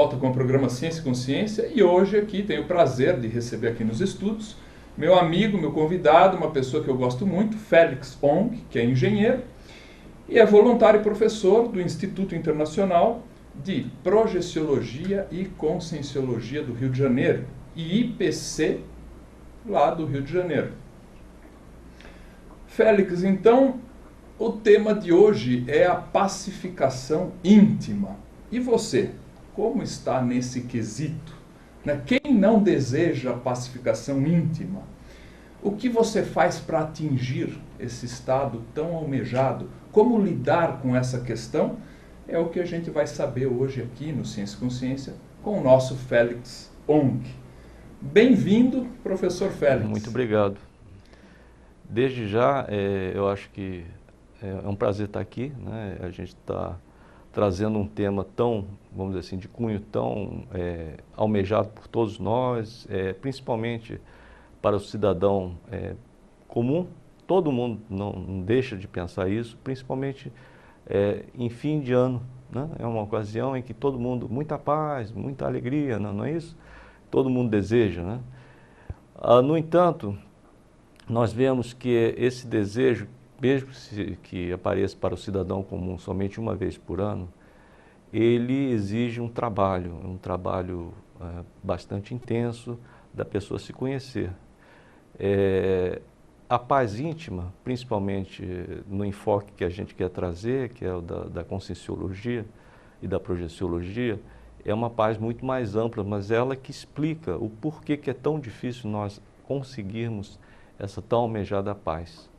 volta com o programa Ciência e Consciência e hoje aqui tenho o prazer de receber aqui nos estúdios meu amigo, meu convidado, uma pessoa que eu gosto muito, Félix Ong, que é engenheiro e é voluntário e professor do Instituto Internacional de Projeciologia e Conscienciologia do Rio de Janeiro, IPC, lá do Rio de Janeiro. Félix, então, o tema de hoje é a pacificação íntima. E você, como está nesse quesito? Quem não deseja a pacificação íntima? O que você faz para atingir esse estado tão almejado? Como lidar com essa questão? É o que a gente vai saber hoje aqui no Ciência e Consciência com o nosso Félix Ong. Bem-vindo, professor Félix. Muito obrigado. Desde já, eu acho que é um prazer estar aqui, né? A gente está trazendo um tema tão, vamos dizer assim, de cunho tão almejado por todos nós, principalmente para o cidadão comum. Todo mundo não deixa de pensar isso, principalmente em fim de ano, né? É uma ocasião em que todo mundo, muita paz, muita alegria, não é isso? Todo mundo deseja, né? No entanto, nós vemos que esse desejo, mesmo que apareça para o cidadão comum somente uma vez por ano, ele exige um trabalho bastante intenso da pessoa se conhecer. A paz íntima, principalmente no enfoque que a gente quer trazer, que é o da conscienciologia e da projeciologia, é uma paz muito mais ampla, mas ela que explica o porquê que é tão difícil nós conseguirmos essa tão almejada paz,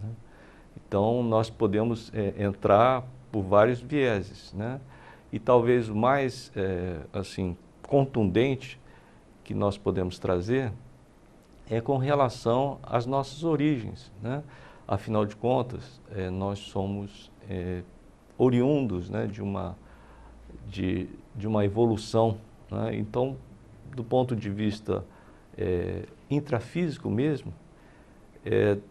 né? Então, nós podemos entrar por vários vieses, né? E talvez o mais assim, contundente que nós podemos trazer é com relação às nossas origens, né? Afinal de contas, nós somos oriundos, né, de uma evolução, né? Então, do ponto de vista intrafísico mesmo,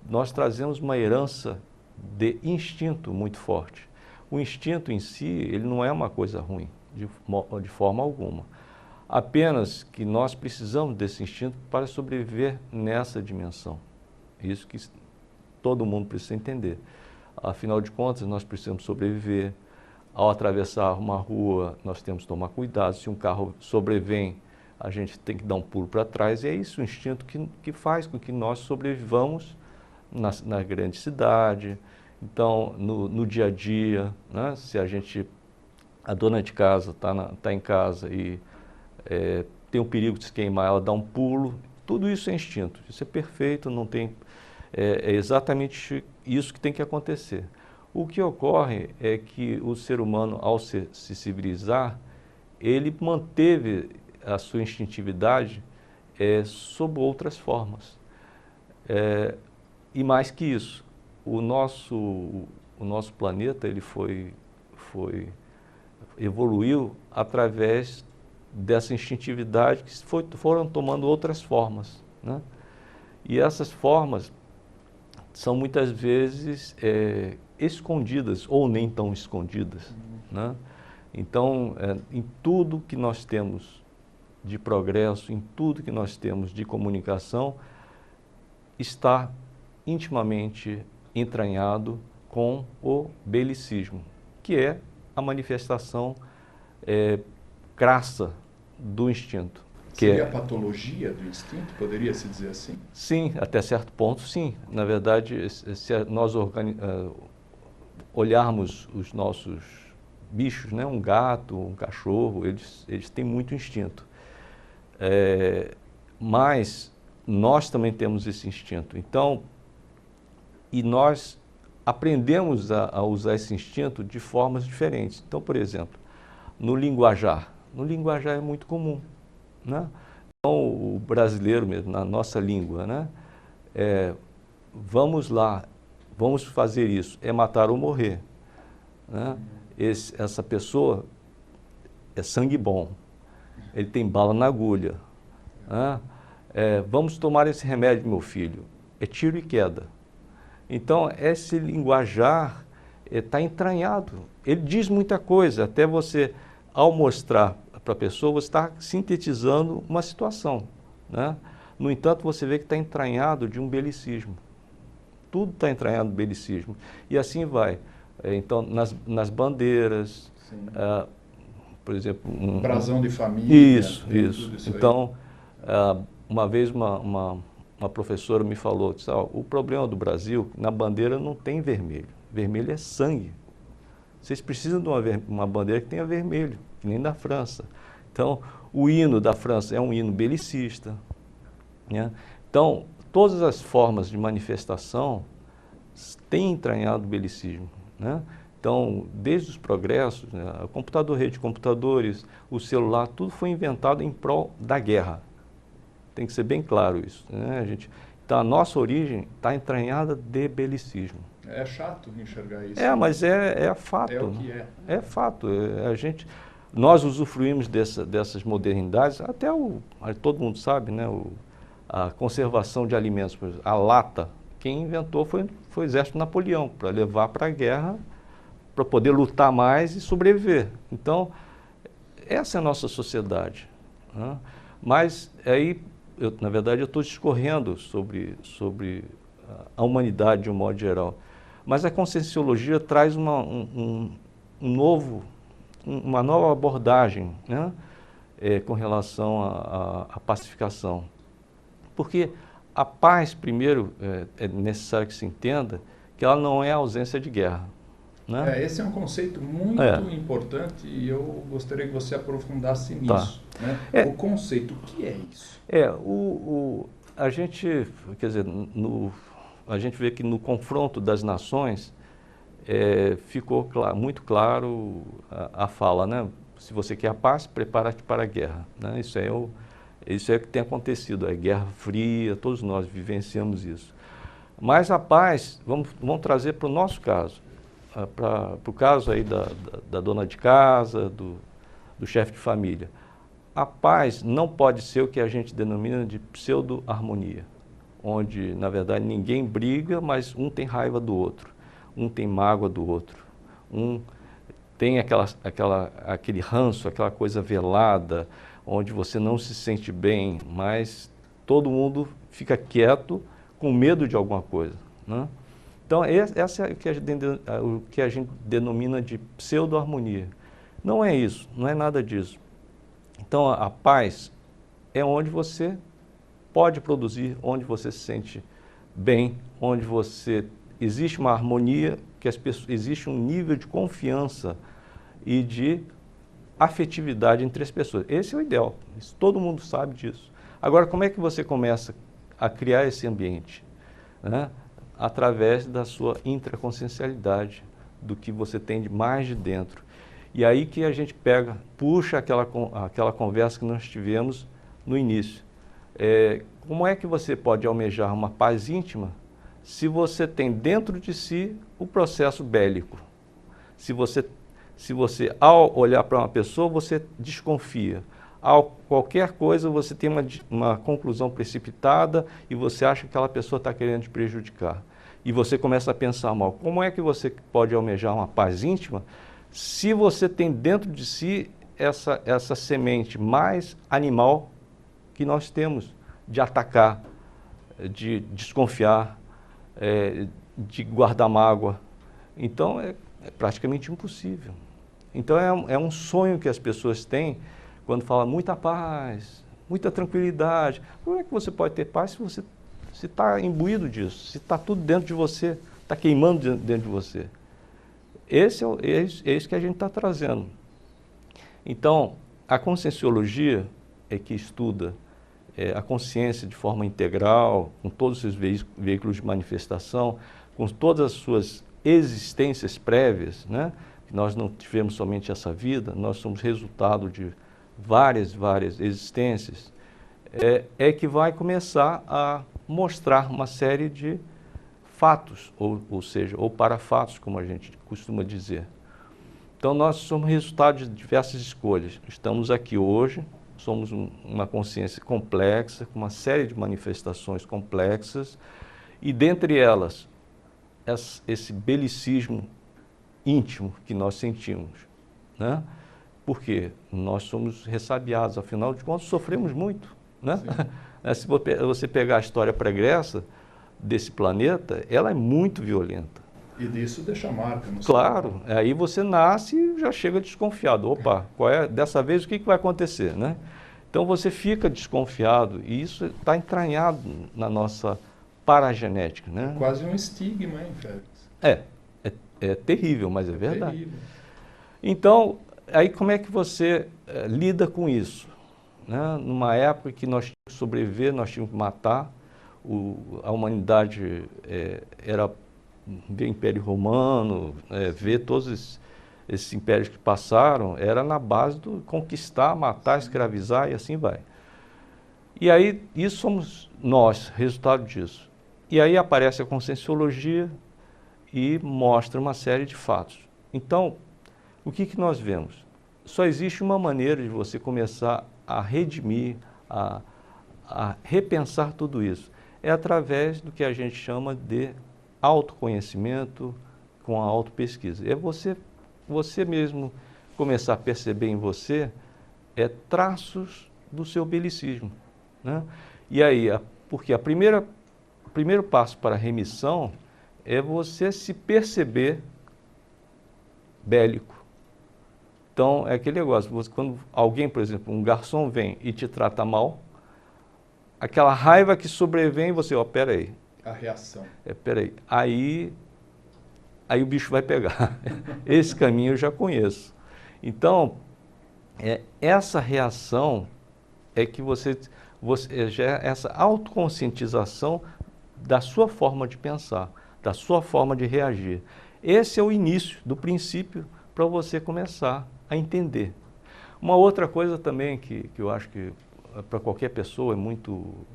nós trazemos uma herança de instinto muito forte. O instinto em si, ele não é uma coisa ruim, de forma alguma. Apenas que nós precisamos desse instinto para sobreviver nessa dimensão. Isso que todo mundo precisa entender. Afinal de contas, nós precisamos sobreviver. Ao atravessar uma rua, nós temos que tomar cuidado. Se um carro sobrevém, a gente tem que dar um pulo para trás. E é isso o instinto que faz com que nós sobrevivamos na grande cidade. Então, no dia a dia, né? Se a dona de casa está em casa e tem o perigo de se queimar, ela dá um pulo, tudo isso é instinto. Isso é perfeito, não tem, é exatamente isso que tem que acontecer. O que ocorre é que o ser humano, ao se civilizar, ele manteve a sua instintividade sob outras formas. E mais que isso, o nosso planeta ele evoluiu através dessa instintividade que foram tomando outras formas, né? E essas formas são muitas vezes escondidas ou nem tão escondidas, né? Então, em tudo que nós temos de progresso, em tudo que nós temos de comunicação, está intimamente entranhado com o belicismo, que é a manifestação crassa do instinto. Seria a patologia do instinto? Poderia-se dizer assim? Sim, até certo ponto, sim. Na verdade, se nós olharmos os nossos bichos, né? Um gato, um cachorro, eles têm muito instinto. Mas nós também temos esse instinto. Então, e nós aprendemos a usar esse instinto de formas diferentes. Então, por exemplo, no linguajar é muito comum, né? Então, o brasileiro mesmo, na nossa língua, né? Vamos lá, vamos fazer isso, é matar ou morrer, né? Essa pessoa é sangue bom, ele tem bala na agulha, né? Vamos tomar esse remédio, meu filho, é tiro e queda. Então, esse linguajar está entranhado, ele diz muita coisa, até você, ao mostrar para a pessoa, você está sintetizando uma situação, né? No entanto, você vê que está entranhado de um belicismo. Tudo está entranhado de belicismo. E assim vai. Então, nas bandeiras, por exemplo... brasão de família. Isso. Tudo isso então, uma vez uma professora me falou, disse, o problema do Brasil, na bandeira não tem vermelho. Vermelho é sangue. Vocês precisam de uma bandeira que tenha vermelho, que nem da França. Então, o hino da França é um hino belicista, né? Então, todas as formas de manifestação têm entranhado o belicismo, né? Então, desde os progressos, né, o computador, rede de computadores, o celular, tudo foi inventado em prol da guerra. Tem que ser bem claro isso, né, gente? Então, a nossa origem está entranhada de belicismo. É chato enxergar isso. Mas é fato. É o que é. É fato. Nós usufruímos dessas modernidades, até todo mundo sabe, né? A conservação de alimentos, por exemplo, a lata, quem inventou foi o exército de Napoleão, para levar para a guerra, para poder lutar mais e sobreviver. Então, essa é a nossa sociedade, né? Mas aí, na verdade, eu estou discorrendo sobre a humanidade de um modo geral. Mas a conscienciologia traz uma nova abordagem, né? Com relação à pacificação. Porque a paz, primeiro, é necessário que se entenda que ela não é a ausência de guerra, né? Esse é um conceito muito importante e eu gostaria que você aprofundasse nisso. Né? O conceito, o que é isso? A gente, quer dizer, a gente vê que no confronto das nações ficou muito claro a fala, né? Se você quer a paz, prepara-te para a guerra, né? Isso é o que tem acontecido, a Guerra Fria, todos nós vivenciamos isso. Mas a paz, vamos trazer para o nosso caso, para o caso aí da dona de casa, do chefe de família. A paz não pode ser o que a gente denomina de pseudo-harmonia, onde, na verdade, ninguém briga, mas um tem raiva do outro, um tem mágoa do outro, um tem aquele ranço, aquela coisa velada, onde você não se sente bem, mas todo mundo fica quieto com medo de alguma coisa, né? Então, essa é o que a gente denomina de pseudo-harmonia. Não é isso, não é nada disso. Então, a paz é onde você pode produzir, onde você se sente bem, onde existe uma harmonia, que existe um nível de confiança e de afetividade entre as pessoas. Esse é o ideal, todo mundo sabe disso. Agora, como é que você começa a criar esse ambiente, né? Através da sua intraconsciencialidade, do que você tem de mais de dentro. E aí que a gente puxa aquela conversa que nós tivemos no início. Como é que você pode almejar uma paz íntima se você tem dentro de si o processo bélico? Se você, ao olhar para uma pessoa, você desconfia. Qualquer coisa, você tem uma conclusão precipitada e você acha que aquela pessoa está querendo te prejudicar. E você começa a pensar mal. Como é que você pode almejar uma paz íntima se você tem dentro de si essa semente mais animal que nós temos de atacar, de desconfiar, de guardar mágoa? Então, é praticamente impossível. Então, é um sonho que as pessoas têm quando falam muita paz, muita tranquilidade. Como é que você pode ter paz se você está imbuído disso, se está tudo dentro de você, está queimando dentro de você? É isso que a gente está trazendo. Então, a conscienciologia é que estuda a consciência de forma integral, com todos os seus veículos de manifestação, com todas as suas existências prévias, né? Nós não tivemos somente essa vida, nós somos resultado de várias existências, que vai começar a mostrar uma série de fatos, ou seja, parafatos, como a gente costuma dizer. Então, nós somos resultado de diversas escolhas. Estamos aqui hoje, somos uma consciência complexa, com uma série de manifestações complexas, e dentre elas, esse belicismo íntimo que nós sentimos, né? Porque nós somos ressabiados, afinal de contas, sofremos muito, né? Se você pegar a história pregressa desse planeta, ela é muito violenta. E disso deixa marca no Claro, aí você nasce e já chega desconfiado. Opa, dessa vez o que vai acontecer, né? Então você fica desconfiado e isso está entranhado na nossa paragenética, né? É quase um estigma, hein, Félix? É terrível, mas é verdade. Terrível. Então, aí como é que você lida com isso? Né? Numa época que nós tínhamos que sobreviver, nós tínhamos que matar, a humanidade era ver o Império Romano, ver todos esses impérios que passaram, era na base do conquistar, matar, escravizar e assim vai. E aí, isso somos nós, resultado disso. E aí aparece a Conscienciologia e mostra uma série de fatos. Então, o que nós vemos? Só existe uma maneira de você começar a redimir, a repensar tudo isso. É através do que a gente chama de autoconhecimento com a autopesquisa. É você mesmo começar a perceber em você traços do seu belicismo, né? E aí, porque o primeiro passo para a remissão é você se perceber bélico. Então, é aquele negócio, quando alguém, por exemplo, um garçom vem e te trata mal, aquela raiva que sobrevém, você, peraí. A reação. Peraí, aí o bicho vai pegar. Esse caminho eu já conheço. Então, essa reação é que você já essa autoconscientização da sua forma de pensar, da sua forma de reagir. Esse é o início do princípio para você começar a entender. Uma outra coisa também que eu acho que para qualquer pessoa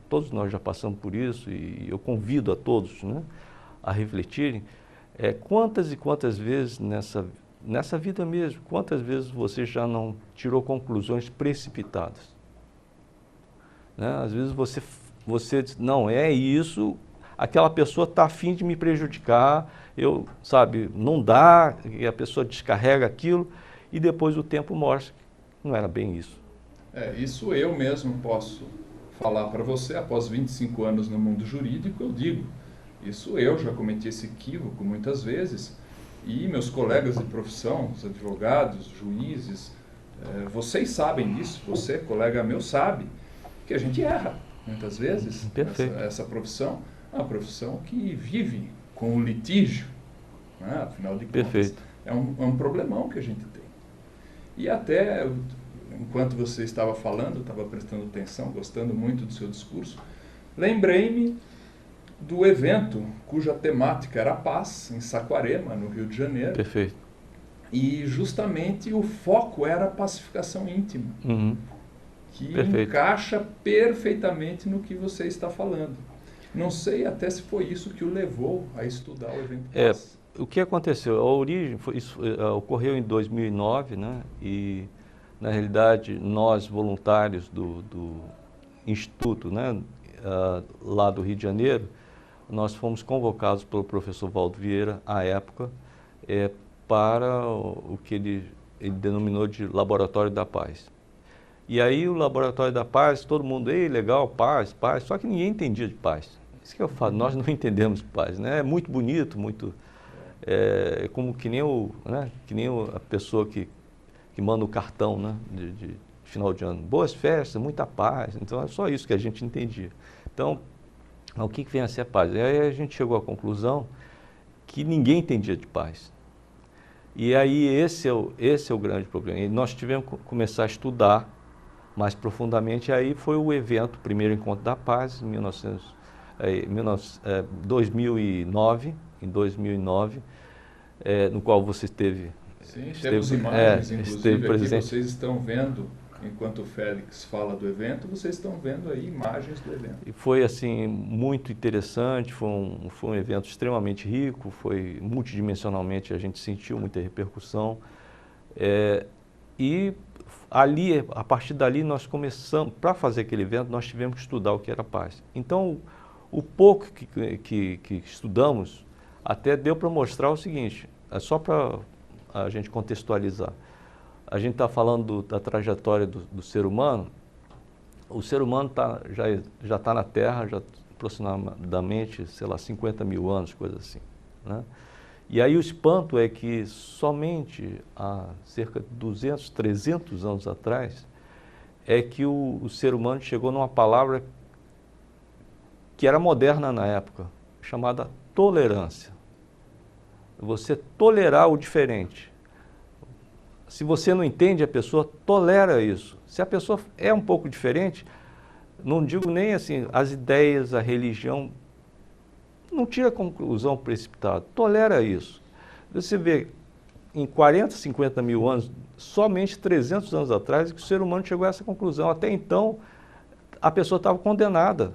todos nós já passamos por isso e eu convido a todos, né, a refletirem, quantas e quantas vezes nessa vida mesmo, quantas vezes você já não tirou conclusões precipitadas? Né? Às vezes você diz, não, é isso, aquela pessoa está a fim de me prejudicar, não dá, e a pessoa descarrega aquilo, e depois o tempo mostra que não era bem isso. Isso eu mesmo posso falar para você, após 25 anos no mundo jurídico, eu digo, isso eu já cometi esse equívoco muitas vezes, e meus colegas de profissão, os advogados, juízes, vocês sabem disso, você, colega meu, sabe que a gente erra muitas vezes. Perfeito. Essa profissão é uma profissão que vive com o litígio, né? Afinal de contas. Perfeito. É um problemão que a gente tem. E até, enquanto você estava falando, estava prestando atenção, gostando muito do seu discurso, lembrei-me do evento cuja temática era a paz, em Saquarema, no Rio de Janeiro. Perfeito. E justamente o foco era a pacificação íntima, que Perfeito. encaixa perfeitamente no que você está falando. Não sei até se foi isso que o levou a estudar o evento paz. O que aconteceu? A origem, isso ocorreu em 2009, né? E, na realidade, nós, voluntários do Instituto, né, lá do Rio de Janeiro, nós fomos convocados pelo professor Valdo Vieira, à época, para o que ele denominou de Laboratório da Paz. E aí o Laboratório da Paz, todo mundo, legal, paz, paz, só que ninguém entendia de paz. Isso que eu falo, nós não entendemos de paz, né? É muito bonito, muito... como que nem a pessoa que manda o cartão, né, de final de ano. Boas festas, muita paz. Então, é só isso que a gente entendia. Então, o que vem a ser a paz? E aí a gente chegou à conclusão que ninguém entendia de paz. E aí esse é o grande problema. E nós tivemos que começar a estudar mais profundamente. E aí foi o evento, o primeiro Encontro da Paz, em 2009, no qual você esteve... Sim, temos imagens, inclusive, presente. Aqui vocês estão vendo, enquanto o Félix fala do evento, vocês estão vendo aí imagens do evento. E foi, assim, muito interessante, foi um evento extremamente rico, foi multidimensionalmente, a gente sentiu muita repercussão. E ali, a partir dali, nós começamos, para fazer aquele evento, nós tivemos que estudar o que era paz. Então, o pouco que estudamos, até deu para mostrar o seguinte, só para a gente contextualizar. a gente está falando da trajetória do ser humano. O ser humano já está na Terra, já aproximadamente, sei lá, 50 mil anos, coisa assim, né? E aí o espanto é que somente há cerca de 200, 300 anos atrás é que o ser humano chegou numa palavra que era moderna na época, chamada tolerância. Você tolerar o diferente. Se você não entende a pessoa, tolera isso. Se a pessoa é um pouco diferente, não digo nem assim, as ideias, a religião, não tira conclusão precipitada, tolera isso. Você vê, em 40, 50 mil anos, somente 300 anos atrás, que o ser humano chegou a essa conclusão. Até então, a pessoa estava condenada.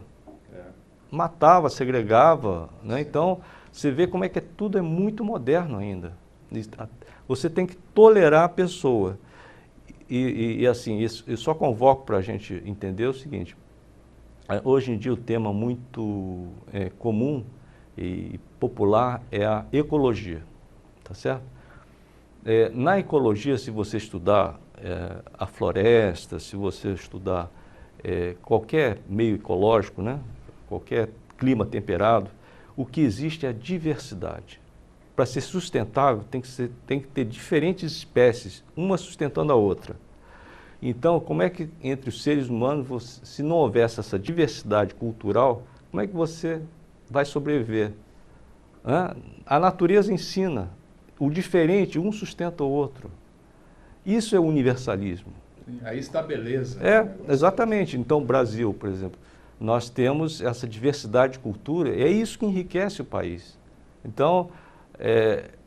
Matava, segregava, né? Então, você vê como é que tudo é muito moderno ainda. Você tem que tolerar a pessoa. E assim, eu só convoco para a gente entender o seguinte: hoje em dia o tema muito comum e popular é a ecologia, tá certo? Na ecologia, se você estudar a floresta, se você estudar qualquer meio ecológico, né? Qualquer clima temperado, o que existe é a diversidade. Para ser sustentável, tem que ter diferentes espécies, uma sustentando a outra. Então, como é que entre os seres humanos, se não houvesse essa diversidade cultural, como é que você vai sobreviver? A natureza ensina, o diferente, um sustenta o outro. Isso é o universalismo. Aí está a beleza. Exatamente. Então, o Brasil, por exemplo, nós temos essa diversidade de cultura, e é isso que enriquece o país. Então,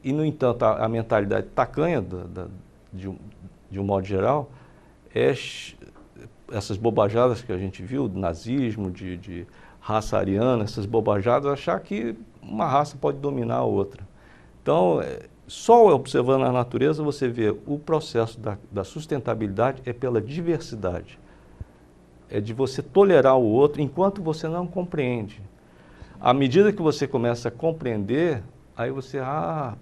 e no entanto, a mentalidade tacanha, de um modo geral, essas bobajadas que a gente viu, do nazismo, de raça ariana, essas bobajadas, achar que uma raça pode dominar a outra. Então, só observando a natureza, você vê o processo da sustentabilidade é pela diversidade. É de você tolerar o outro enquanto você não compreende. À medida que você começa a compreender, aí você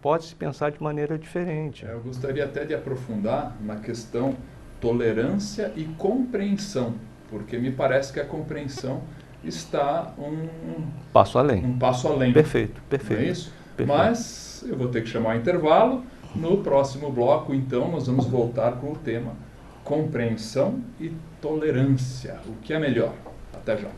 pode se pensar de maneira diferente. Eu gostaria até de aprofundar na questão tolerância e compreensão, porque me parece que a compreensão está um passo além. Um passo além. Perfeito, perfeito. Não é isso? Perfeito. Mas eu vou ter que chamar o intervalo. No próximo bloco, então, nós vamos voltar com o tema compreensão e tolerância. O que é melhor? Até já.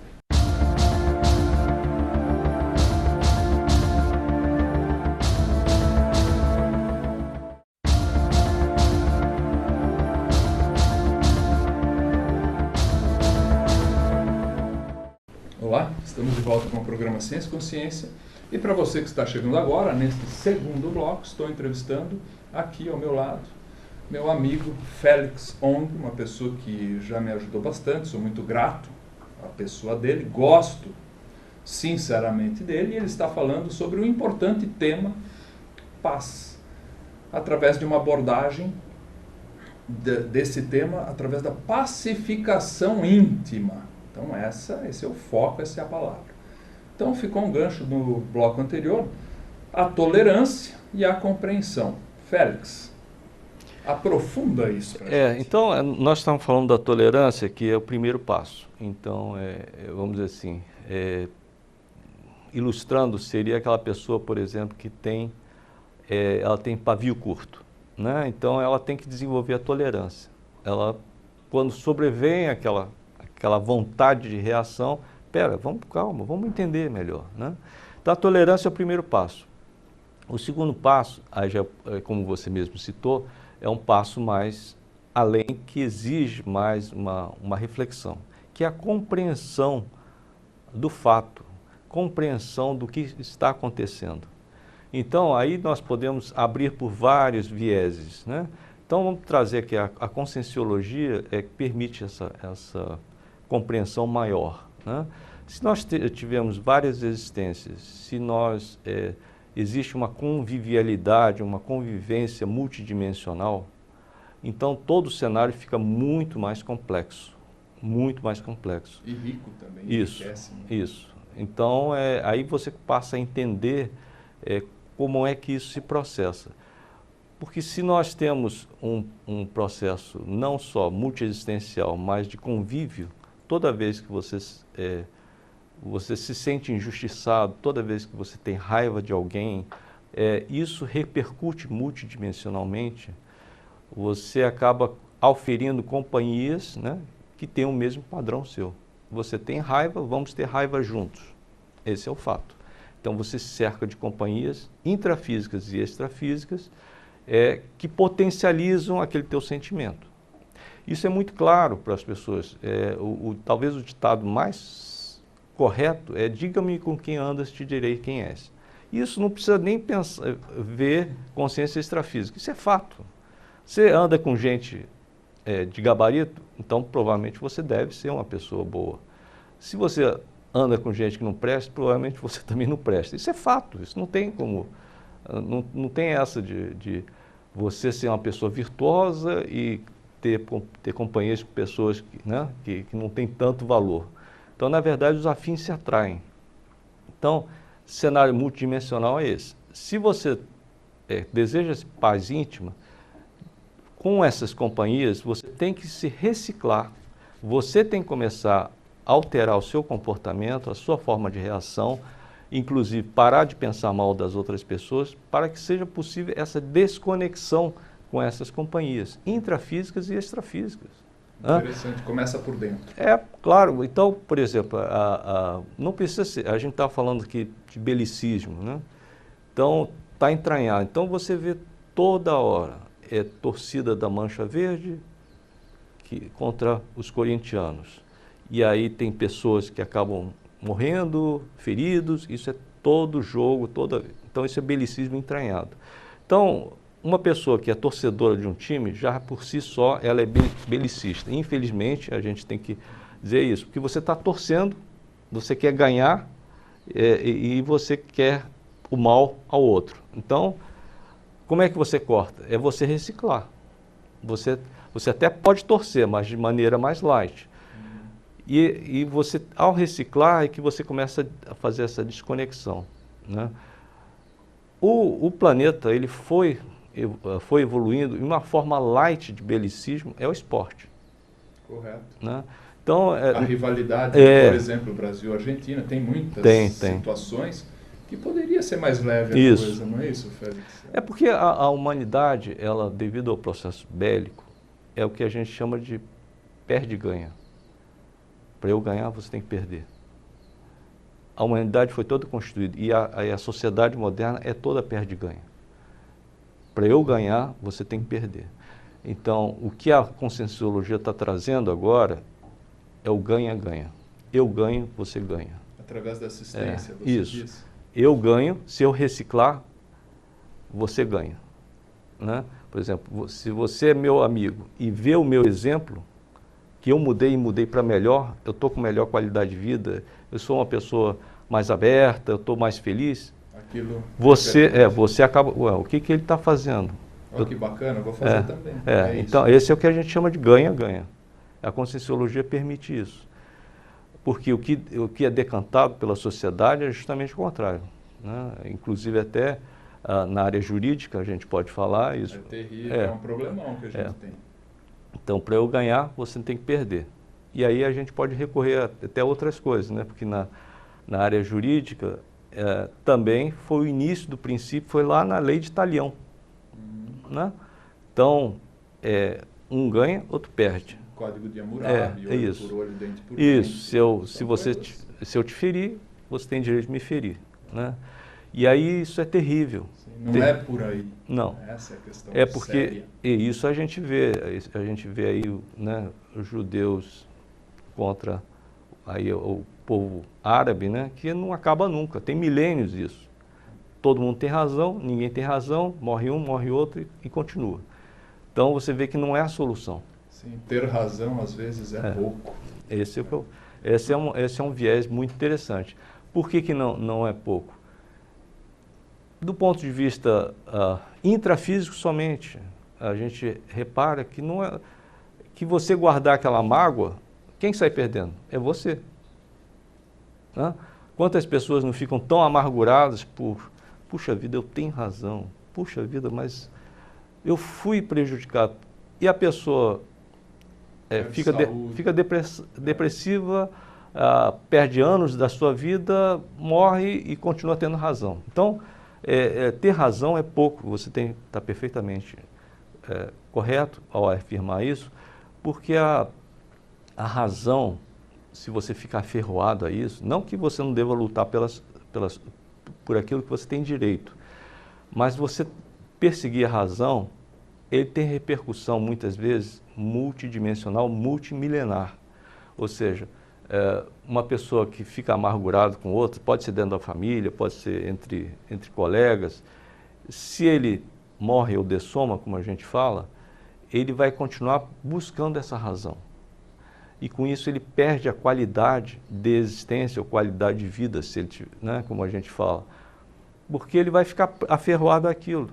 Olá, estamos de volta com o programa Ciência e Consciência. E para você que está chegando agora, neste segundo bloco, estou entrevistando aqui ao meu lado meu amigo Félix Ong, uma pessoa que já me ajudou bastante, sou muito grato à pessoa dele, gosto sinceramente dele, e ele está falando sobre o importante tema paz, através de uma abordagem desse tema, através da pacificação íntima. Então esse é o foco, essa é a palavra. Então ficou um gancho no bloco anterior, a tolerância e a compreensão. Félix, aprofunda isso para gente. Então, nós estamos falando da tolerância, que é o primeiro passo. Então, vamos dizer assim, ilustrando, seria aquela pessoa, por exemplo, que ela tem pavio curto, né? Então, ela tem que desenvolver a tolerância. Ela, quando sobrevém aquela vontade de reação, calma, vamos entender melhor, né? Então, a tolerância é o primeiro passo. O segundo passo, aí já, como você mesmo citou, é um passo mais além, que exige mais uma reflexão, que é a compreensão do fato, compreensão do que está acontecendo. Então, aí nós podemos abrir por vários vieses, né? Então, vamos trazer aqui a conscienciologia, que permite essa compreensão maior, né? Se nós tivermos várias existências, se existe uma convivialidade, uma convivência multidimensional, então todo o cenário fica muito mais complexo, muito mais complexo. E rico também. Isso. Então, aí você passa a entender como é que isso se processa. Porque se nós temos um processo não só multiexistencial, mas de convívio, toda vez que você se sente injustiçado, toda vez que você tem raiva de alguém, isso repercute multidimensionalmente. Você acaba auferindo companhias, né, que têm o mesmo padrão seu. Você tem raiva, vamos ter raiva juntos. Esse é o fato. Então você se cerca de companhias intrafísicas e extrafísicas que potencializam aquele teu sentimento. Isso é muito claro para as pessoas. Talvez o ditado mais correto é: diga-me com quem andas, te direi quem és. Isso não precisa nem ver consciência extrafísica. Isso é fato. Você anda com gente de gabarito, então provavelmente você deve ser uma pessoa boa. Se você anda com gente que não presta, provavelmente você também não presta. Isso é fato. Isso não tem como... Não tem essa de você ser uma pessoa virtuosa e ter companhias com pessoas que não têm tanto valor. Então, na verdade, os afins se atraem. Então, cenário multidimensional é esse. Se você deseja paz íntima, com essas companhias, você tem que se reciclar. Você tem que começar a alterar o seu comportamento, a sua forma de reação, inclusive parar de pensar mal das outras pessoas, para que seja possível essa desconexão com essas companhias, intrafísicas e extrafísicas. Interessante, começa por dentro. Claro. Então, por exemplo, não precisa ser, a gente está falando aqui de belicismo, né? Então, está entranhado. Então, você vê toda hora torcida da Mancha Verde contra os corintianos. E aí tem pessoas que acabam morrendo, feridos, isso é todo jogo, então isso é belicismo entranhado. Então, uma pessoa que é torcedora de um time, já por si só, ela é belicista. Infelizmente, a gente tem que dizer isso, porque você está torcendo, você quer ganhar e você quer o mal ao outro. Então, como é que você corta? É você reciclar. Você até pode torcer, mas de maneira mais light. E você, ao reciclar, é que você começa a fazer essa desconexão, né? O planeta, ele foi evoluindo, e uma forma light de belicismo é o esporte. Correto. Né? Então, a rivalidade, por exemplo, Brasil-Argentina, tem muitas situações que poderia ser mais leve a coisa, não é isso, Félix? É porque a humanidade, ela, devido ao processo bélico, é o que a gente chama de perde-ganha. Para eu ganhar, você tem que perder. A humanidade foi toda constituída e a sociedade moderna é toda perde-ganha. Para eu ganhar, você tem que perder. Então, o que a conscienciologia está trazendo agora é o ganha-ganha. Eu ganho, você ganha. Através da assistência, você isso. diz? Eu ganho, se eu reciclar, você ganha. Né? Por exemplo, se você é meu amigo e vê o meu exemplo, que eu mudei e mudei para melhor, eu estou com melhor qualidade de vida, eu sou uma pessoa mais aberta, eu estou mais feliz, você acaba... o que ele está fazendo? Que bacana, eu vou fazer também. Então, esse é o que a gente chama de ganha-ganha. A conscienciologia permite isso. Porque o que é decantado pela sociedade é justamente o contrário. Né? Inclusive até na área jurídica a gente pode falar isso. É terrível, é um problemão que a gente tem. Então, para eu ganhar, você tem que perder. E aí a gente pode recorrer até outras coisas, né? Porque na área jurídica também foi o início do princípio, foi lá na lei de Talião. Né? Então, um ganha, outro perde. Código de Hammurabi, olho por olho, dente por dente. Isso, se eu te ferir, você tem direito de me ferir. Né? E aí isso é terrível. Sim, não é por aí. Não. Essa é a questão porque séria. E isso a gente vê aí, né, os judeus contra aí o povo árabe, né, que não acaba nunca, tem milênios isso. Todo mundo tem razão, ninguém tem razão, morre um, morre outro e continua. Então você vê que não é a solução. Sim, ter razão às vezes é pouco. Esse é um viés muito interessante. Por que não é pouco? Do ponto de vista intrafísico somente, a gente repara que não é que você guardar aquela mágoa, quem sai perdendo? É você. Né? Quantas pessoas não ficam tão amarguradas por, puxa vida, eu tenho razão, puxa vida, mas eu fui prejudicado. E a pessoa fica depressiva, perde anos da sua vida, morre e continua tendo razão. Então, ter razão é pouco, você está perfeitamente correto ao afirmar isso, porque a razão, se você ficar aferroado a isso, não que você não deva lutar por aquilo que você tem direito, mas você perseguir a razão, ele tem repercussão muitas vezes multidimensional, multimilenar. Ou seja, uma pessoa que fica amargurada com outra, pode ser dentro da família, pode ser entre colegas, se ele morre ou dessoma, como a gente fala, ele vai continuar buscando essa razão. E com isso ele perde a qualidade de existência ou qualidade de vida, se ele, né, como a gente fala, porque ele vai ficar aferroado àquilo.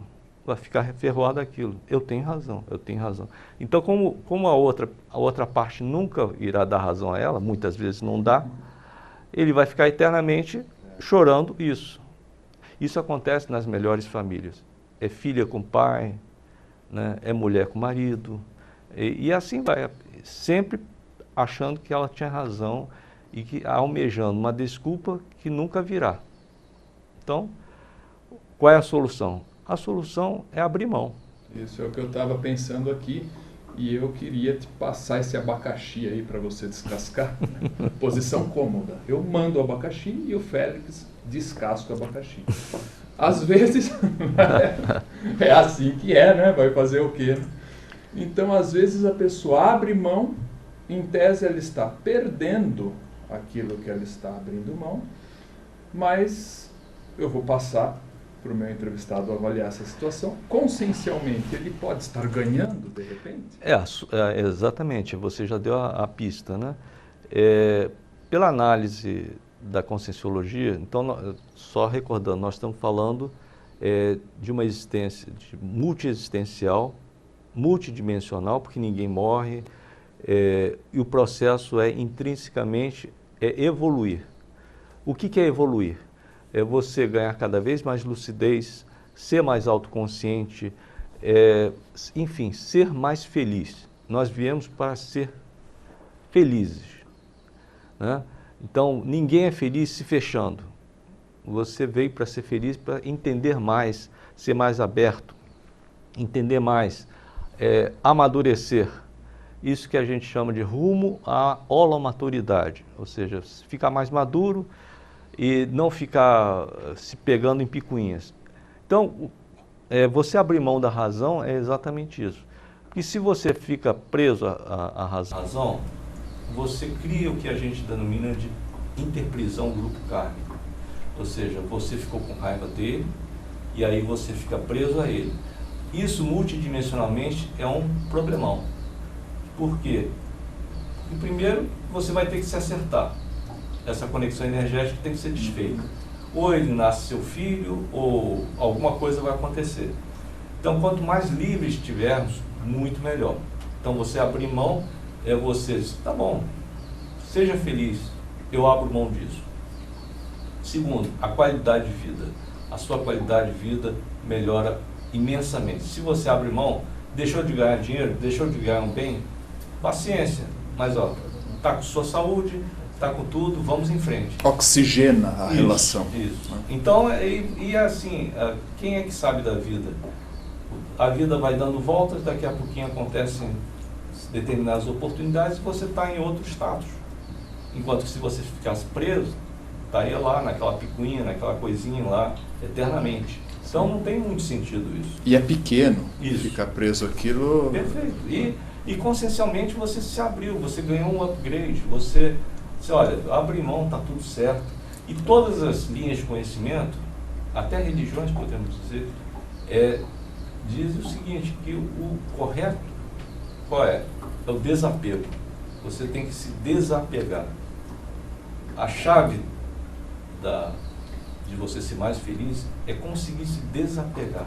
Eu tenho razão, eu tenho razão. Então, como a outra parte nunca irá dar razão a ela, muitas vezes não dá, ele vai ficar eternamente chorando isso. Isso acontece nas melhores famílias. É filha com pai, né? É mulher com marido, e assim vai, sempre achando que ela tinha razão e que almejando uma desculpa que nunca virá. Então, qual é a solução? A solução é abrir mão. Isso é o que eu estava pensando aqui e eu queria te passar esse abacaxi aí para você descascar. Posição cômoda. Eu mando o abacaxi e o Félix descasca o abacaxi. Às vezes é assim que é, né? Vai fazer o quê? Então, às vezes a pessoa abre mão, em tese ela está perdendo aquilo que ela está abrindo mão, mas eu vou passar para o meu entrevistado avaliar essa situação. Consciencialmente, ele pode estar ganhando, de repente? Exatamente, você já deu a pista, né? Pela análise da conscienciologia, então, só recordando, nós estamos falando de uma existência multiexistencial, multidimensional, porque ninguém morre, e o processo é intrinsecamente evoluir. O que é evoluir? É você ganhar cada vez mais lucidez, ser mais autoconsciente, enfim, ser mais feliz. Nós viemos para ser felizes, né? Então, ninguém é feliz se fechando. Você veio para ser feliz, para entender mais, ser mais aberto, entender mais, amadurecer. Isso que a gente chama de rumo à holomaturidade, ou seja, ficar mais maduro e não ficar se pegando em picuinhas. Então, você abrir mão da razão é exatamente isso. Porque se você fica preso à razão, você cria o que a gente denomina de interprisão grupo kármico. Ou seja, você ficou com raiva dele e aí você fica preso a ele. Isso multidimensionalmente é um problemão. Por quê? Porque primeiro você vai ter que se acertar. Essa conexão energética tem que ser desfeita. Ou ele nasce seu filho, ou alguma coisa vai acontecer. Então, quanto mais livres estivermos, muito melhor. Então, você abrir mão, você diz, tá bom, seja feliz, eu abro mão disso. Segundo, a qualidade de vida. A sua qualidade de vida melhora imensamente. Se você abre mão, deixou de ganhar dinheiro, deixou de ganhar um bem, paciência, mas está com sua saúde, está com tudo, vamos em frente. Oxigena a relação. Isso. Então, assim, quem é que sabe da vida? A vida vai dando voltas, daqui a pouquinho acontecem determinadas oportunidades e você está em outro status. Enquanto que se você ficasse preso, estaria lá naquela picuinha, naquela coisinha lá, eternamente. Então não tem muito sentido isso. E é pequeno, isso. Ficar preso aquilo... Perfeito. E consciencialmente você se abriu, você ganhou um upgrade, você olha, abre mão, está tudo certo. E todas as linhas de conhecimento, até religiões podemos dizer, dizem o seguinte, que o correto, qual é? É o desapego. Você tem que se desapegar. A chave de você ser mais feliz é conseguir se desapegar.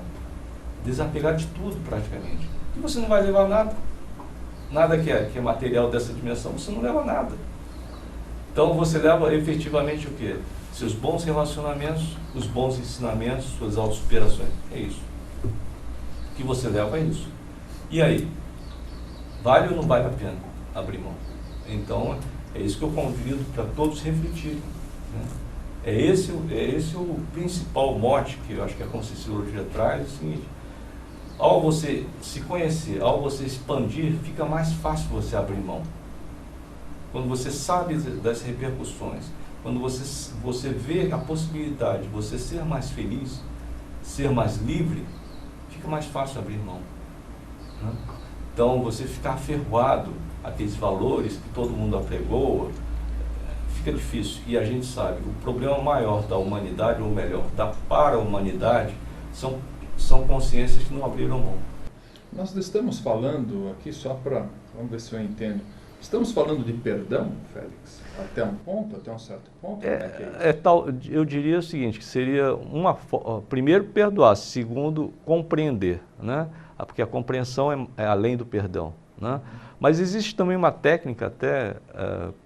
Desapegar de tudo praticamente. E você não vai levar nada. Nada que é material dessa dimensão, você não leva nada. Então você leva efetivamente o quê? Seus bons relacionamentos, os bons ensinamentos, suas autossuperações. É isso. que você leva a isso. E aí? Vale ou não vale a pena abrir mão? Então, é isso que eu convido para todos refletirem, né? É esse o principal mote que eu acho que a Conscienciologia traz, é o seguinte: ao você se conhecer, ao você expandir, fica mais fácil você abrir mão. Quando você sabe das repercussões, quando você vê a possibilidade de você ser mais feliz, ser mais livre, fica mais fácil abrir mão, né? Então, você ficar aferrado àqueles valores que todo mundo apregou, fica difícil. E a gente sabe, o problema maior da humanidade, ou melhor, da para-humanidade, são consciências que não abriram mão. Nós estamos falando aqui, só para, vamos ver se eu entendo, estamos falando de perdão, Félix? Até um ponto, até um certo ponto? Eu diria o seguinte, que seria primeiro perdoar, segundo compreender, né? Porque a compreensão é além do perdão, né? Mas existe também uma técnica até,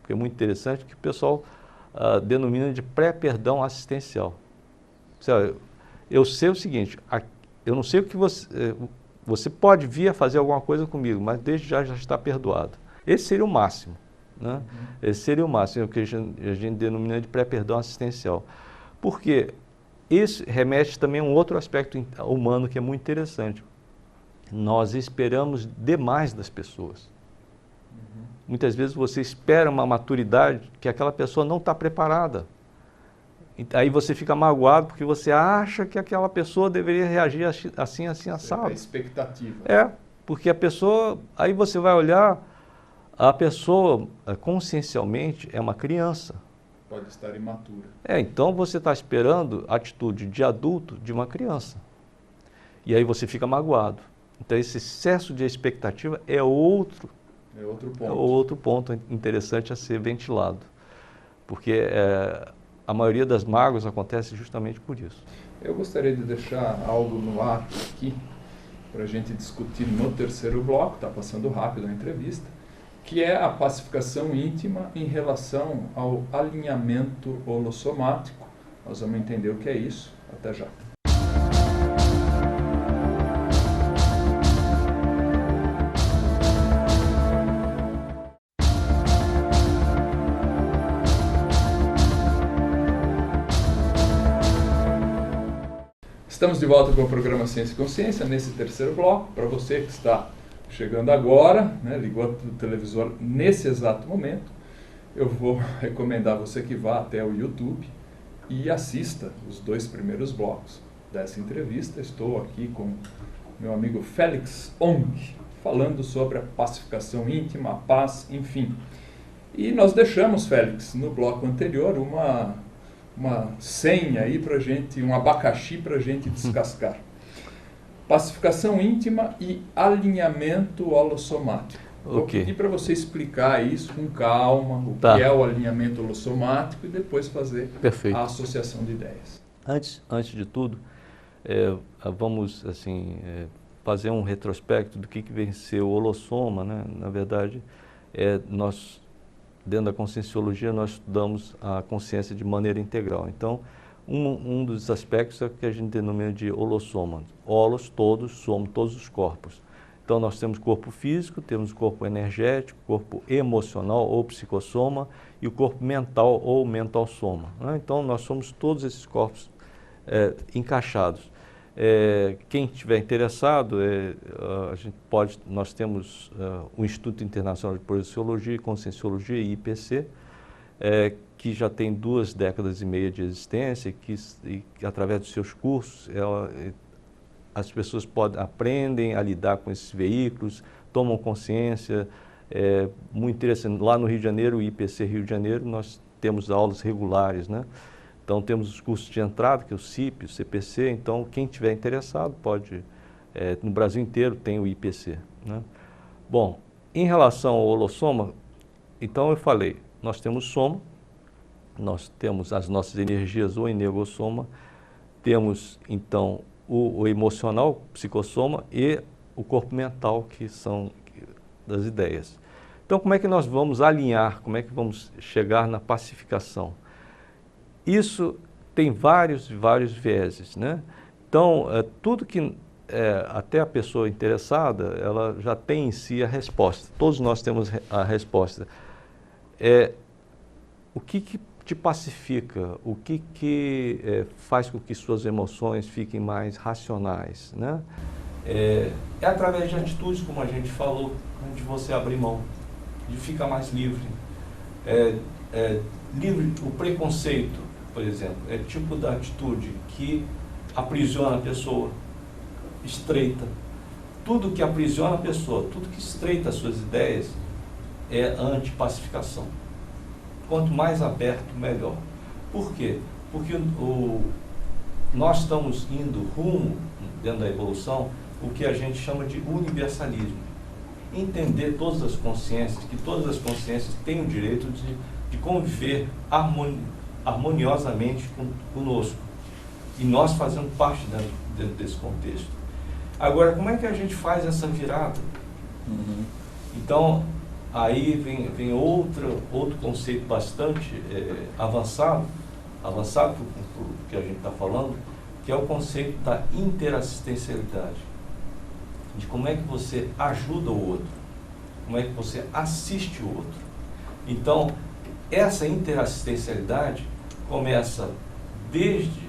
que é muito interessante, que o pessoal denomina de pré-perdão assistencial. Eu sei o seguinte, eu não sei o que você pode vir a fazer alguma coisa comigo, mas desde já está perdoado. Esse seria o máximo, né? Esse seria o máximo, que a gente denomina de pré-perdão assistencial. Porque isso remete também a um outro aspecto humano que é muito interessante. Nós esperamos demais das pessoas. Muitas vezes você espera uma maturidade que aquela pessoa não está preparada. Aí você fica magoado porque você acha que aquela pessoa deveria reagir assim, assado. É a expectativa. Porque a pessoa, aí você vai olhar, a pessoa consciencialmente é uma criança. Pode estar imatura. Então você está esperando a atitude de adulto de uma criança. E aí você fica magoado. Então esse excesso de expectativa é outro ponto interessante a ser ventilado. Porque a maioria das mágoas acontece justamente por isso. Eu gostaria de deixar algo no ar aqui, para a gente discutir no terceiro bloco, está passando rápido a entrevista, que é a pacificação íntima em relação ao alinhamento holossomático. Nós vamos entender o que é isso. Até já. Estamos de volta com o programa Ciência e Consciência, nesse terceiro bloco. Para você que está chegando agora, né, ligou o televisor nesse exato momento, eu vou recomendar você que vá até o YouTube e assista os 2 primeiros blocos dessa entrevista. Estou aqui com meu amigo Félix Ong, falando sobre a pacificação íntima, a paz, enfim. E nós deixamos, Félix, no bloco anterior, uma senha aí pra gente, um abacaxi para a gente descascar. Pacificação íntima e alinhamento holossomático. Vou pedir para você explicar isso com calma, o que é o alinhamento holossomático, e depois fazer a associação de ideias. Antes de tudo, vamos fazer um retrospecto do que vem ser o holossoma, né? Na verdade, nós, dentro da Conscienciologia, nós estudamos a consciência de maneira integral. Então, um dos aspectos é o que a gente denomina de holossoma. Holos, todos, somos todos os corpos. Então, nós temos corpo físico, temos corpo energético, corpo emocional ou psicossoma e o corpo mental ou mental soma, né? Então, nós somos todos esses corpos encaixados. Quem estiver interessado, nós temos o Instituto Internacional de Projeciologia e Conscienciologia, IPC, que já tem 2 décadas e meia de existência, e através dos seus cursos, as pessoas aprendem a lidar com esses veículos, tomam consciência. Muito interessante. Lá no Rio de Janeiro, o IPC Rio de Janeiro, nós temos aulas regulares, né? Então, temos os cursos de entrada, que é o CIP, o CPC. Então, quem tiver interessado pode... no Brasil inteiro tem o IPC, né? Bom, em relação ao holossoma, então eu falei, nós temos soma, nós temos as nossas energias, o energossoma, temos, então, o emocional, o psicossoma, e o corpo mental, que são das ideias. Então, como é que nós vamos alinhar, como é que vamos chegar na pacificação? Isso tem vários vieses, né? Então, tudo que até a pessoa interessada, ela já tem em si a resposta. Todos nós temos a resposta. O que te pacifica? O que faz com que suas emoções fiquem mais racionais, né? É através de atitudes, como a gente falou, de você abrir mão, de ficar mais livre. Livre, o preconceito, por exemplo, é tipo da atitude que aprisiona a pessoa, estreita. Tudo que aprisiona a pessoa, tudo que estreita as suas ideias é antipacificação. Quanto mais aberto, melhor. Por quê? Porque nós estamos indo rumo, dentro da evolução, o que a gente chama de universalismo. Entender todas as consciências, que todas as consciências têm o direito de conviver harmoniosamente conosco. E nós fazemos parte dentro desse contexto. Agora, como é que a gente faz essa virada? Então, aí vem outro conceito bastante avançado pro que a gente está falando, que é o conceito da interassistencialidade. De como é que você ajuda o outro, como é que você assiste o outro. Então, essa interassistencialidade começa desde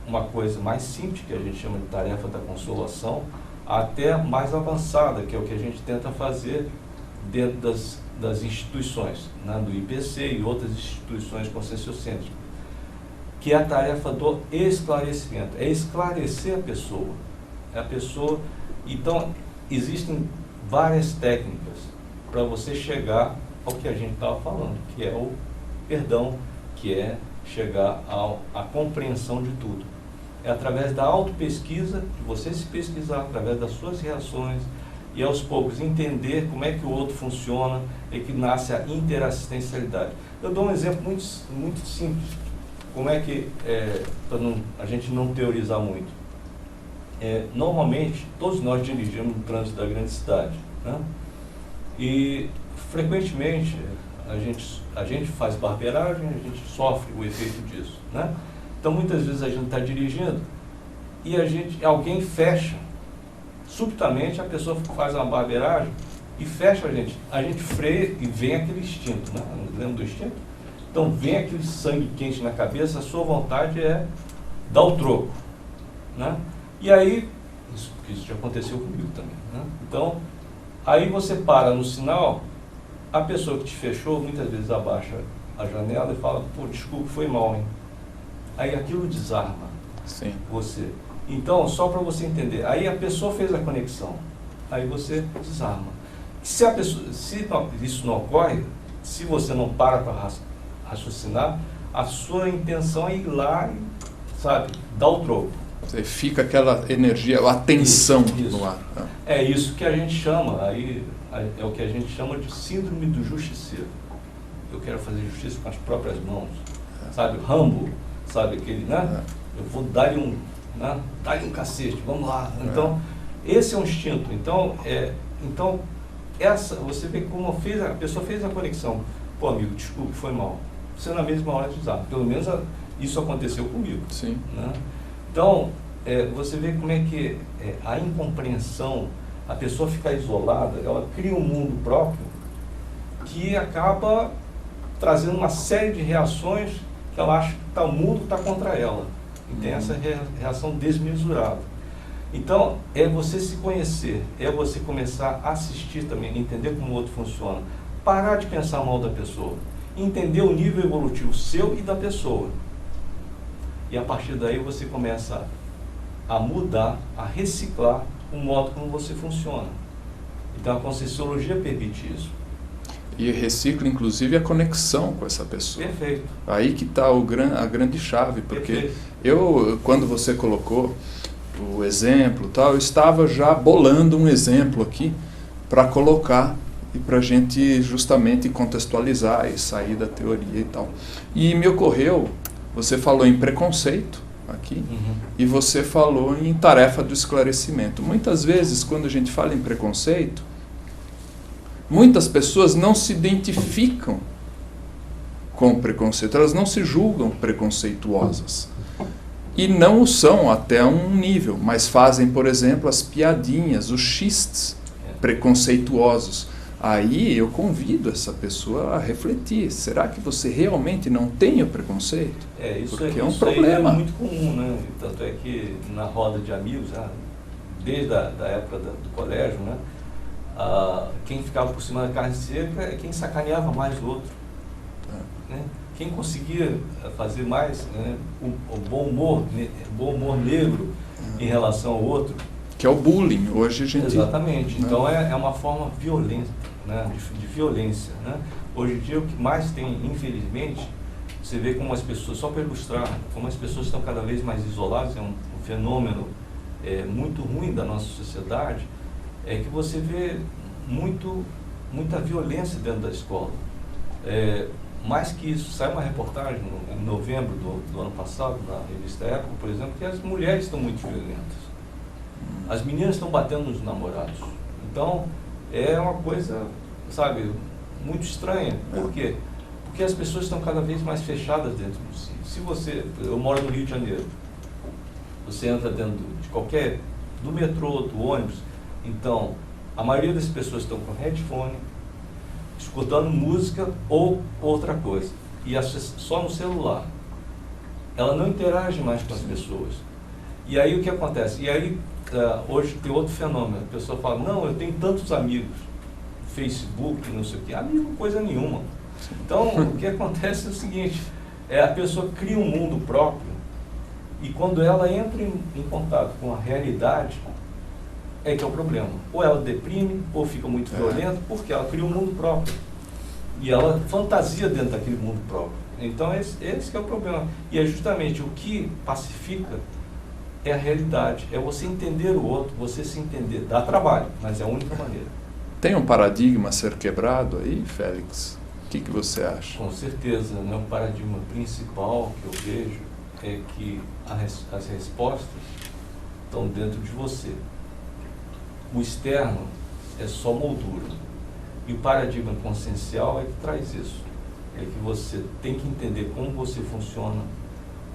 uma coisa mais simples, que a gente chama de tarefa da consolação, até mais avançada, que é o que a gente tenta fazer dentro das instituições, né, do IPC e outras instituições conscienciocêntricas, que é a tarefa do esclarecimento, é esclarecer a pessoa. Então, existem várias técnicas para você chegar ao que a gente estava falando, que é o perdão, que é chegar à compreensão de tudo. É através da autopesquisa, de você se pesquisar, através das suas reações, e aos poucos entender como é que o outro funciona, é que nasce a interassistencialidade. Eu dou um exemplo muito simples, como é que, para a gente não teorizar muito. Normalmente, todos nós dirigimos no trânsito da grande cidade, né? E frequentemente a gente faz barbeiragem, a gente sofre o efeito disso, né? Então muitas vezes a gente está dirigindo e alguém fecha, subitamente a pessoa faz uma barbeiragem e fecha a gente freia e vem aquele instinto, né? Lembra do instinto? Então vem aquele sangue quente na cabeça, a sua vontade é dar o troco, né? E aí, isso já aconteceu comigo também, né? Então, aí você para no sinal, a pessoa que te fechou muitas vezes abaixa a janela e fala, pô, desculpa, foi mal, hein? Aí aquilo desarma você. Então, só para você entender, aí a pessoa fez a conexão, aí você desarma. Se isso não ocorre, se você não para raciocinar, a sua intenção é ir lá e, sabe, dar o troco. Você fica aquela energia, a tensão isso. no ar. É isso que a gente chama, é o que a gente chama de síndrome do justiceiro. Eu quero fazer justiça com as próprias mãos. Sabe, Rambo, sabe, aquele, né? Eu vou dar-lhe um cacete, vamos lá. Então, esse é um instinto. Então, você vê como a pessoa fez a conexão. Pô, amigo, desculpe, foi mal. Você na mesma hora de usar. Pelo menos isso aconteceu comigo. Sim. Né? Então, você vê como é que a incompreensão, a pessoa ficar isolada, ela cria um mundo próprio que acaba trazendo uma série de reações que ela acha que o mundo está contra ela. E tem essa reação desmesurada. Então, é você se conhecer, é você começar a assistir também, entender como o outro funciona. Parar de pensar mal da pessoa. Entender o nível evolutivo seu e da pessoa. E a partir daí você começa a mudar, a reciclar o modo como você funciona. Então a Conscienciologia permite isso. E recicla inclusive a conexão com essa pessoa. Perfeito. Aí que está a grande chave, porque quando você colocou o exemplo, eu estava já bolando um exemplo aqui para colocar e para a gente justamente contextualizar e sair da teoria e tal. E me ocorreu, você falou em preconceito aqui, e você falou em tarefa do esclarecimento. Muitas vezes, quando a gente fala em preconceito, muitas pessoas não se identificam com preconceito, elas não se julgam preconceituosas. e não o são até um nível, mas fazem, por exemplo, as piadinhas, os xistes preconceituosos. Aí eu convido essa pessoa a refletir. Será que você realmente não tem o preconceito? Porque é um problema. É muito comum, né? Tanto é que na roda de amigos, desde a da época do colégio, né? Quem ficava por cima da carne seca é quem sacaneava mais o outro. Né? Quem conseguia fazer mais, né? o bom humor negro em relação ao outro. Que é o bullying, hoje a gente... Exatamente, né? Então é uma forma violenta, né? de violência. Né? Hoje em dia o que mais tem, infelizmente, você vê como as pessoas, só para ilustrar, como as pessoas estão cada vez mais isoladas, é um fenômeno muito ruim da nossa sociedade, é que você vê muita violência dentro da escola. Mais que isso, sai uma reportagem em novembro do ano passado, na revista Época, por exemplo, que as mulheres estão muito violentas. As meninas estão batendo nos namorados. Então, é uma coisa, sabe, muito estranha. Por quê? Porque as pessoas estão cada vez mais fechadas dentro de si. Se você, eu moro no Rio de Janeiro, você entra dentro do metrô, do ônibus, então, a maioria das pessoas estão com headphone, escutando música ou outra coisa, e só no celular. Ela não interage mais com as pessoas. E aí o que acontece? E aí hoje tem outro fenômeno. A pessoa fala, não, eu tenho tantos amigos no Facebook, não sei o quê. Amigo, coisa nenhuma. Então, o que acontece é o seguinte, a pessoa cria um mundo próprio, e quando ela entra em contato com a realidade, é que é o problema. Ou ela deprime, ou fica muito violenta, porque ela cria um mundo próprio. E ela fantasia dentro daquele mundo próprio. Então, esse que é o problema. E é justamente o que pacifica é a realidade. É você entender o outro, você se entender. Dá trabalho, mas é a única maneira. Tem um paradigma a ser quebrado aí, Félix? O que você acha? Com certeza, né? O paradigma principal que eu vejo é que as respostas estão dentro de você. O externo é só moldura. E o paradigma consciencial é que traz isso. É que você tem que entender como você funciona,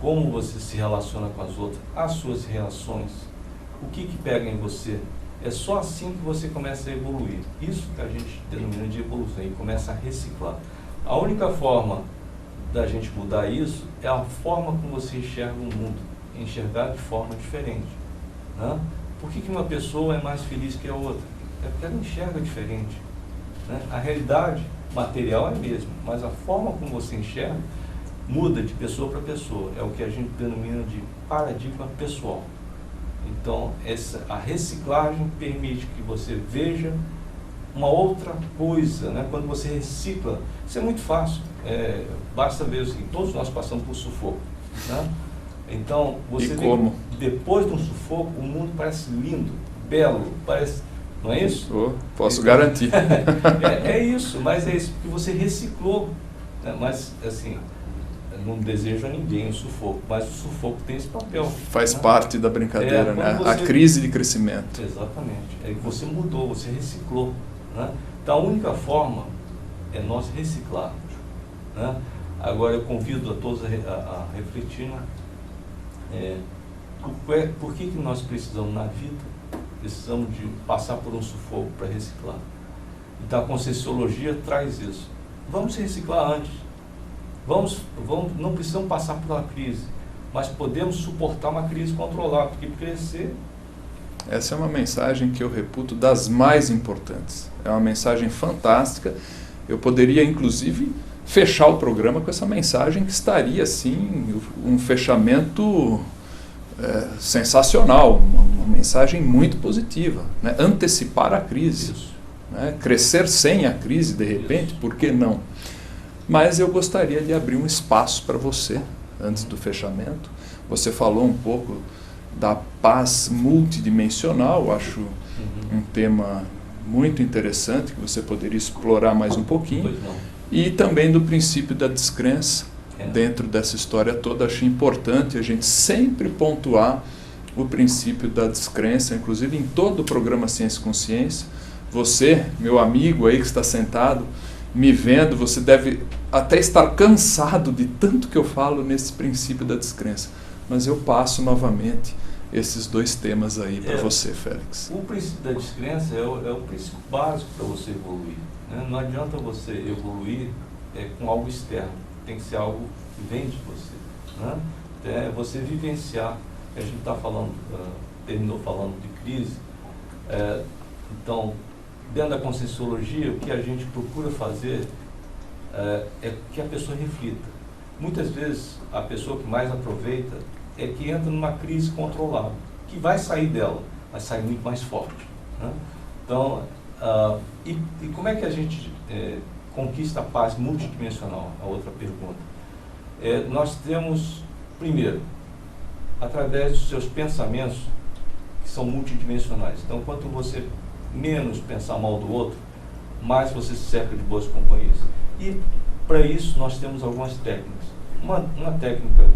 como você se relaciona com as outras, as suas reações, o que pega em você. É só assim que você começa a evoluir. Isso que a gente denomina de evolução, e começa a reciclar. A única forma da gente mudar isso é a forma como você enxerga o mundo, enxergar de forma diferente. Né? Por que uma pessoa é mais feliz que a outra? É porque ela enxerga diferente. Né? A realidade material é a mesma, mas a forma como você enxerga muda de pessoa para pessoa. É o que a gente denomina de paradigma pessoal. Então, a reciclagem permite que você veja uma outra coisa. Né? Quando você recicla, isso é muito fácil. Basta ver o seguinte, todos nós passamos por sufoco. Né? Então, você vê que depois de um sufoco, o mundo parece lindo, belo, parece... Não é isso? Posso garantir. É isso, mas é isso, porque você reciclou. Né? Mas, assim, não desejo a ninguém o sufoco, mas o sufoco tem esse papel. Faz parte da brincadeira, né? A crise de crescimento. Exatamente. É que você mudou, você reciclou. Né? Então, a única forma é nós reciclarmos. Né? Agora, eu convido a todos a refletir, né? Por que nós precisamos na vida? Precisamos de passar por um sufoco para reciclar. Então a Conscienciologia traz isso. Vamos reciclar antes. Não precisamos passar por uma crise, mas podemos suportar uma crise controlada, porque crescer... Essa é uma mensagem que eu reputo das mais importantes. É uma mensagem fantástica. Eu poderia, inclusive, fechar o programa com essa mensagem, que estaria, assim, um fechamento... sensacional, uma mensagem muito positiva, né? Antecipar a crise, né? Crescer sem a crise de repente, por que não? Mas eu gostaria de abrir um espaço para você, antes do fechamento. Você falou um pouco da paz multidimensional, acho um tema muito interessante, que você poderia explorar mais um pouquinho, e também do princípio da descrença. Dentro dessa história toda, acho importante a gente sempre pontuar o princípio da descrença, inclusive em todo o programa Ciência e Consciência. Você, meu amigo aí que está sentado, me vendo, você deve até estar cansado de tanto que eu falo nesse princípio da descrença. mas eu passo novamente esses dois temas aí para você, Félix. O princípio da descrença é o princípio básico para você evoluir, né? Não adianta você evoluir com algo externo, tem que ser algo que vem de você, né? É você vivenciar. A gente está falando, terminou falando de crise, então, dentro da Conscienciologia, o que a gente procura fazer é que a pessoa reflita. Muitas vezes, a pessoa que mais aproveita é que entra numa crise controlada, que vai sair dela, vai sair muito mais forte, né? Então, e como é que a gente conquista a paz multidimensional? A outra pergunta. Nós temos, primeiro, através dos seus pensamentos, que são multidimensionais. Então, quanto você menos pensar mal do outro, mais você se cerca de boas companhias. E, para isso, nós temos algumas técnicas. Uma técnica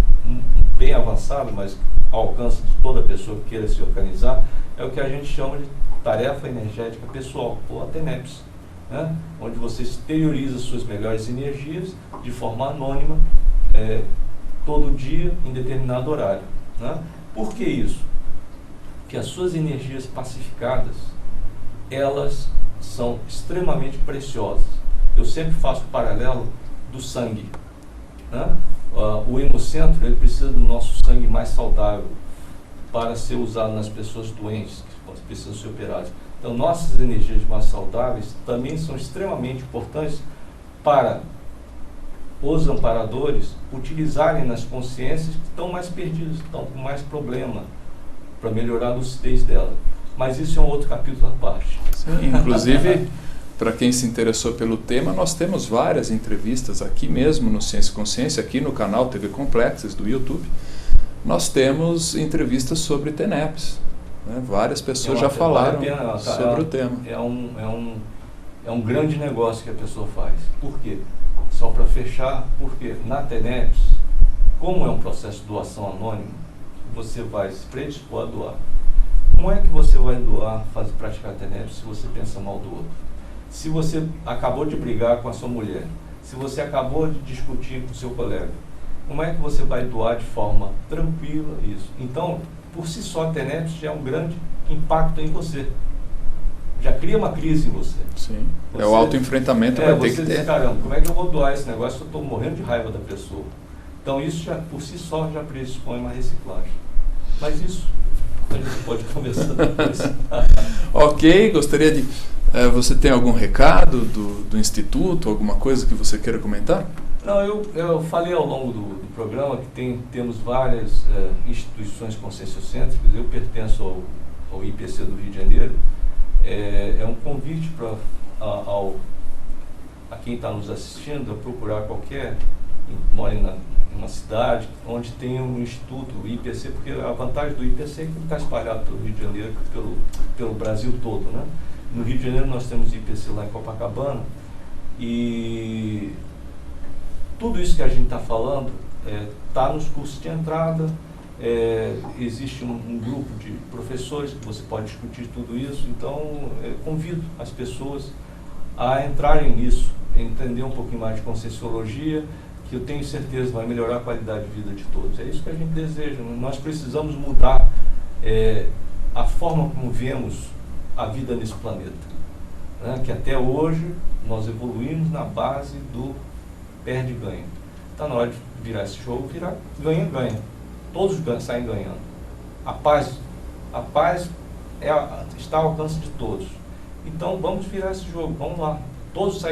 bem avançada, mas ao alcance de toda pessoa que queira se organizar, é o que a gente chama de tarefa energética pessoal, ou a TENEPS, né? Onde você exterioriza suas melhores energias de forma anônima, todo dia, em determinado horário, né? Por que isso? Porque as suas energias pacificadas, elas são extremamente preciosas. Eu sempre faço o paralelo do sangue, né? O hemocentro, ele precisa do nosso sangue mais saudável para ser usado nas pessoas doentes, que precisam ser operadas. Então, nossas energias mais saudáveis também são extremamente importantes para os amparadores utilizarem nas consciências que estão mais perdidas, que estão com mais problema, para melhorar a lucidez dela. Mas isso é um outro capítulo à parte. Sim, inclusive, para quem se interessou pelo tema, nós temos várias entrevistas aqui mesmo no Ciência e Consciência, aqui no canal TV Complexes do YouTube. Nós temos entrevistas sobre TENEPS, né? Várias pessoas já falaram sobre o tema. É um grande negócio que a pessoa faz. Por quê? Só para fechar, porque na TENEPS, como é um processo de doação anônima, você vai se predispor a doar. Como é que você vai doar, praticar a TENEPS, se você pensa mal do outro? Se você acabou de brigar com a sua mulher, se você acabou de discutir com o seu colega, como é que você vai doar de forma tranquila isso? Então, por si só, a TENEPS já é um grande impacto em você. Já cria uma crise em você. Sim, o autoenfrentamento vai ter que ter. Diz, caramba, como é que eu vou doar esse negócio se eu estou morrendo de raiva da pessoa? Então, isso já, por si só, já predispõe uma reciclagem. Mas isso, a gente pode conversar depois. Ok, gostaria de... você tem algum recado do Instituto, alguma coisa que você queira comentar? Não, eu falei ao longo do programa que temos várias instituições conscienciocêntricas. Eu pertenço ao IPC do Rio de Janeiro. É um convite a quem está nos assistindo a procurar mora em uma cidade onde tem um instituto, o IPC, porque a vantagem do IPC é que ele está espalhado pelo Rio de Janeiro, pelo Brasil todo, né? No Rio de Janeiro nós temos IPC lá em Copacabana, e tudo isso que a gente está falando está nos cursos de entrada. Existe um grupo de professores que você pode discutir tudo isso. Então, convido as pessoas a entrarem nisso, entender um pouquinho mais de Conscienciologia, que eu tenho certeza vai melhorar a qualidade de vida de todos. É isso que a gente deseja. Nós precisamos mudar a forma como vemos a vida nesse planeta, né? Que até hoje nós evoluímos na base do perde-ganha. Está na hora de virar esse jogo, virar ganha-ganha. Todos saem ganhando. A paz está ao alcance de todos. Então vamos virar esse jogo, vamos lá. Todos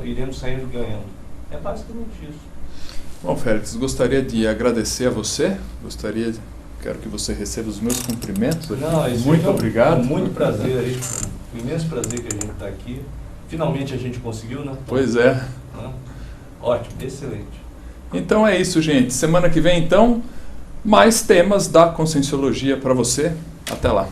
iremos sair ganhando. É basicamente isso. Bom, Félix, gostaria de agradecer a você. Quero que você receba os meus cumprimentos. Muito obrigado. Muito prazer, um imenso prazer que a gente está aqui. Finalmente a gente conseguiu, né? Pois é. Ótimo, excelente. Então é isso, gente. Semana que vem, então, mais temas da Conscienciologia para você. Até lá.